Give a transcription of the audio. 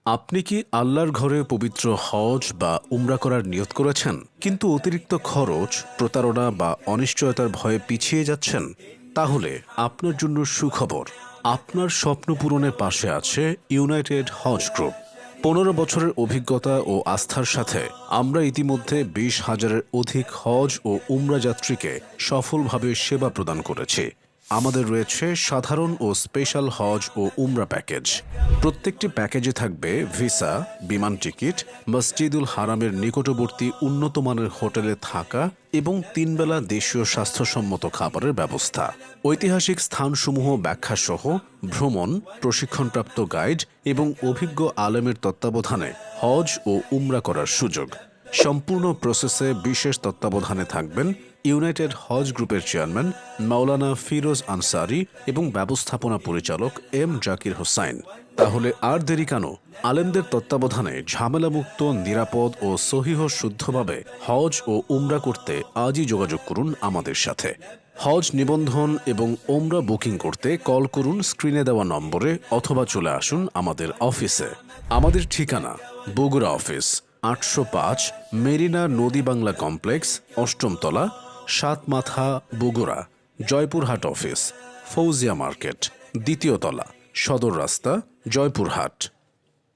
আপনি কি আল্লাহর ঘরে পবিত্র হজ বা উমরা করার নিয়ত করেছেন, কিন্তু অতিরিক্ত খরচ, প্রতারণা বা অনিশ্চয়তার ভয়ে পিছিয়ে যাচ্ছেন? তাহলে আপনার জন্য সুখবর। আপনার স্বপ্ন পূরণের পাশে আছে ইউনাইটেড হজ গ্রুপ। 15 বছরের অভিজ্ঞতা ও আস্থার সাথে আমরা ইতিমধ্যে 20,000-এর অধিক হজ ও উমরা যাত্রীকে সফলভাবে সেবা প্রদান করেছি। আমাদের রয়েছে সাধারণ ও স্পেশাল হজ ও উমরা প্যাকেজ। প্রত্যেকটি প্যাকেজে থাকবে ভিসা, বিমান টিকিট, মসজিদুল হারামের নিকটবর্তী উন্নত মানের হোটেলে থাকা এবং 3 বেলা দেশীয় স্বাস্থ্যসম্মত খাবারের ব্যবস্থা। ঐতিহাসিক স্থানসমূহ ব্যাখ্যাসহ ভ্রমণ, প্রশিক্ষণপ্রাপ্ত গাইড এবং অভিজ্ঞ আলেমের তত্ত্বাবধানে হজ ও উমরা করার সুযোগ। সম্পূর্ণ প্রসেসে বিশেষ তত্ত্বাবধানে থাকবেন ইউনাইটেড হজ গ্রুপের চেয়ারম্যান মাওলানা ফিরোজ আনসারি এবং ব্যবস্থাপনা পরিচালক এম জাকির হোসাইন। তাহলে আর দেরি কেন? আলেমদের তত্ত্বাবধানে ঝামেলামুক্ত, নিরাপদ ও সহিহ শুদ্ধভাবে হজ ও উমরা করতে আজই যোগাযোগ করুন আমাদের সাথে। হজ নিবন্ধন এবং ওমরা বুকিং করতে কল করুন স্ক্রিনে দেওয়া নম্বরে অথবা চলে আসুন আমাদের অফিসে। আমাদের ঠিকানা বগুড়া অফিস, 805 মেরিনা নদী বাংলা কমপ্লেক্স, 8ম তলা, 7 মাথা, বগুড়া। জয়পুরহাট অফিস, ফৌজিয়া মার্কেট, 2য় তলা, সদর রাস্তা, জয়পুরহাট।